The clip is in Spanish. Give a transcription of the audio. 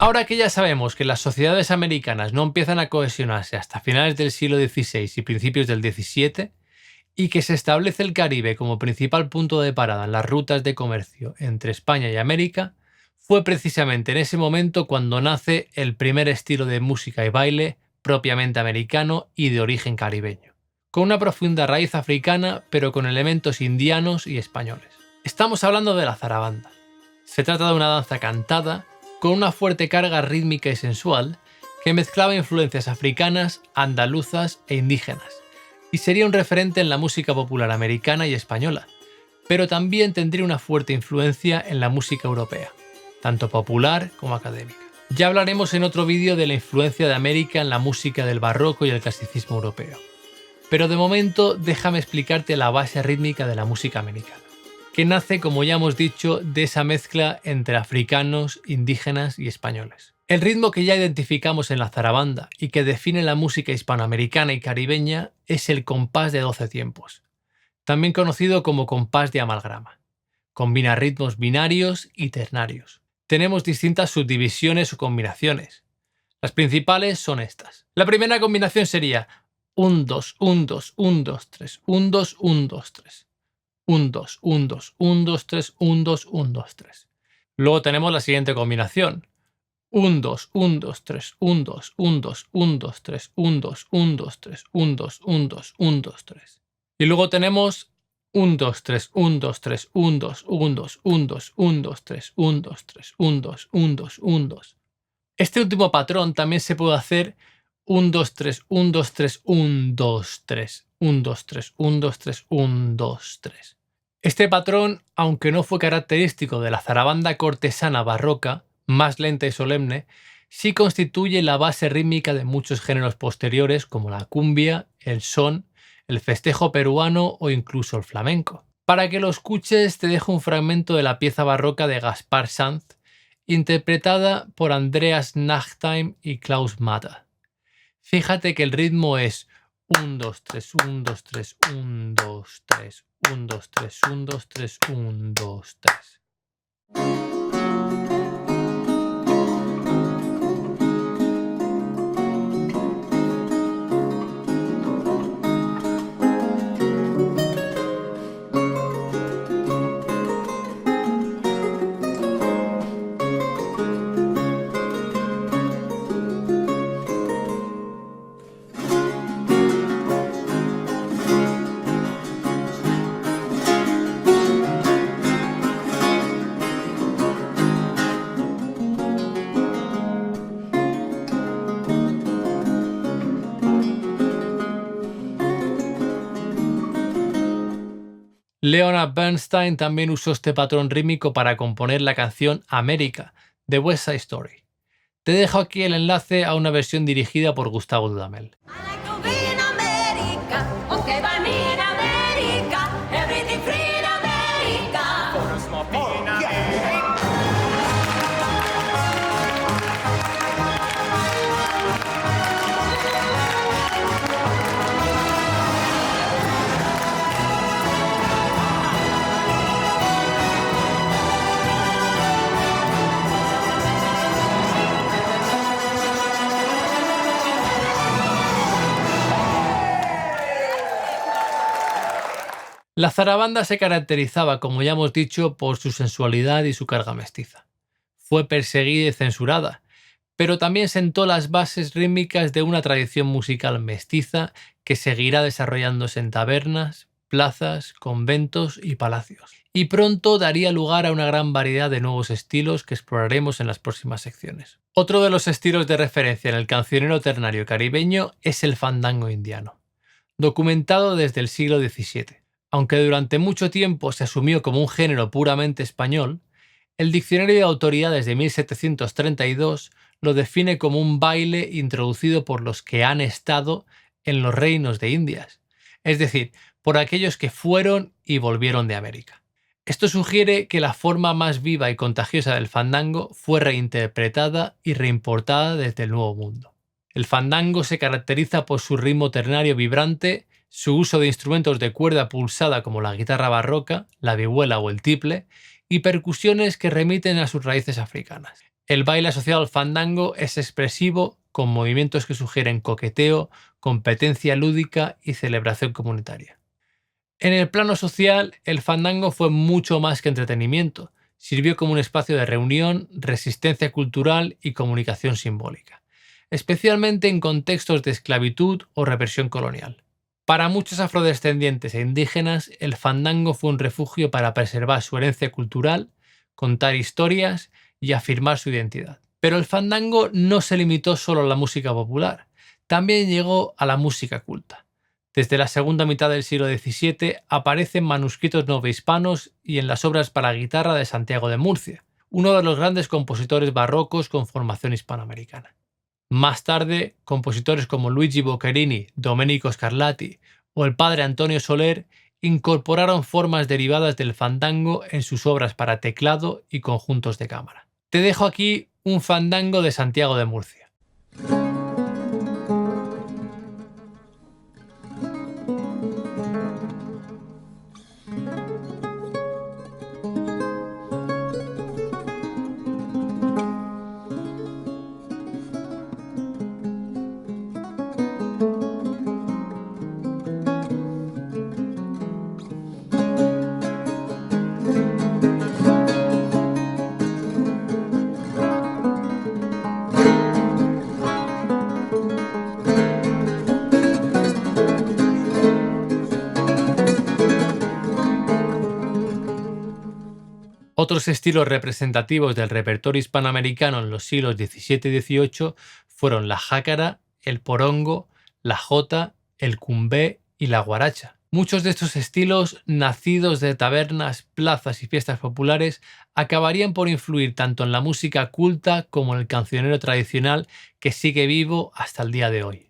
Ahora que ya sabemos que las sociedades americanas no empiezan a cohesionarse hasta finales del siglo XVI y principios del XVII, y que se establece el Caribe como principal punto de parada en las rutas de comercio entre España y América, fue precisamente en ese momento cuando nace el primer estilo de música y baile propiamente americano y de origen caribeño, con una profunda raíz africana pero con elementos indianos y españoles. Estamos hablando de la zarabanda. Se trata de una danza cantada con una fuerte carga rítmica y sensual que mezclaba influencias africanas, andaluzas e indígenas, y sería un referente en la música popular americana y española, pero también tendría una fuerte influencia en la música europea, tanto popular como académica. Ya hablaremos en otro vídeo de la influencia de América en la música del barroco y el clasicismo europeo, pero de momento déjame explicarte la base rítmica de la música americana, que nace, como ya hemos dicho, de esa mezcla entre africanos, indígenas y españoles. El ritmo que ya identificamos en la zarabanda y que define la música hispanoamericana y caribeña es el compás de 12 tiempos, también conocido como compás de amalgama. Combina ritmos binarios y ternarios. Tenemos distintas subdivisiones o combinaciones. Las principales son estas. La primera combinación sería 1, 2, 1, 2, 1, 2, 3, 1, 2, 1, 2, 3. 1, 2, 1, 2, 1, 2, 3, 1, 2, 1, 2, 3. Luego tenemos la siguiente combinación. 1, 2, 1, 2, 3, 1, 2, 1, 2, 1, 2, 3, 1, 2, 1, 2, 3, 1, 2, 1, 2, 1, 2, 3. Y luego tenemos 1, 2, 3, 1, 2, 3, 1, 2, 1, 2, 1, 2, 1, 2, 3, 1, 2, 3, 1, 2, 1, 2, 1, 2. Este último patrón también se puede hacer 1, 2, 3, 1, 2, 3, 1, 2, 3, 1, 2, 3, 1, 2, 3, 1, 2, 3. Este patrón, aunque no fue característico de la zarabanda cortesana barroca, más lenta y solemne, sí constituye la base rítmica de muchos géneros posteriores como la cumbia, el son, el festejo peruano o incluso el flamenco. Para que lo escuches te dejo un fragmento de la pieza barroca de Gaspar Sanz, interpretada por Andreas Nachtheim y Klaus Matter. Fíjate que el ritmo es 1, 2, 3, 1, 2, 3, 1, 2, 3, 1, 2, 3, 1, 2, 3, 1, 2, 3. Leonard Bernstein también usó este patrón rítmico para componer la canción América, de West Side Story. Te dejo aquí el enlace a una versión dirigida por Gustavo Dudamel. La zarabanda se caracterizaba, como ya hemos dicho, por su sensualidad y su carga mestiza. Fue perseguida y censurada, pero también sentó las bases rítmicas de una tradición musical mestiza que seguirá desarrollándose en tabernas, plazas, conventos y palacios. Y pronto daría lugar a una gran variedad de nuevos estilos que exploraremos en las próximas secciones. Otro de los estilos de referencia en el cancionero ternario caribeño es el fandango indiano, documentado desde el siglo XVII. Aunque durante mucho tiempo se asumió como un género puramente español, el Diccionario de Autoridades de 1732 lo define como un baile introducido por los que han estado en los reinos de Indias, es decir, por aquellos que fueron y volvieron de América. Esto sugiere que la forma más viva y contagiosa del fandango fue reinterpretada y reimportada desde el Nuevo Mundo. El fandango se caracteriza por su ritmo ternario vibrante, su uso de instrumentos de cuerda pulsada como la guitarra barroca, la vihuela o el tiple, y percusiones que remiten a sus raíces africanas. El baile asociado al fandango es expresivo, con movimientos que sugieren coqueteo, competencia lúdica y celebración comunitaria. En el plano social, el fandango fue mucho más que entretenimiento. Sirvió como un espacio de reunión, resistencia cultural y comunicación simbólica, especialmente en contextos de esclavitud o represión colonial. Para muchos afrodescendientes e indígenas, el fandango fue un refugio para preservar su herencia cultural, contar historias y afirmar su identidad. Pero el fandango no se limitó solo a la música popular, también llegó a la música culta. Desde la segunda mitad del siglo XVII aparecen manuscritos novohispanos y en las obras para guitarra de Santiago de Murcia, uno de los grandes compositores barrocos con formación hispanoamericana. Más tarde, compositores como Luigi Boccherini, Domenico Scarlatti o el padre Antonio Soler incorporaron formas derivadas del fandango en sus obras para teclado y conjuntos de cámara. Te dejo aquí un fandango de Santiago de Murcia. Otros estilos representativos del repertorio hispanoamericano en los siglos XVII y XVIII fueron la jácara, el porongo, la jota, el cumbé y la guaracha. Muchos de estos estilos, nacidos de tabernas, plazas y fiestas populares, acabarían por influir tanto en la música culta como en el cancionero tradicional que sigue vivo hasta el día de hoy.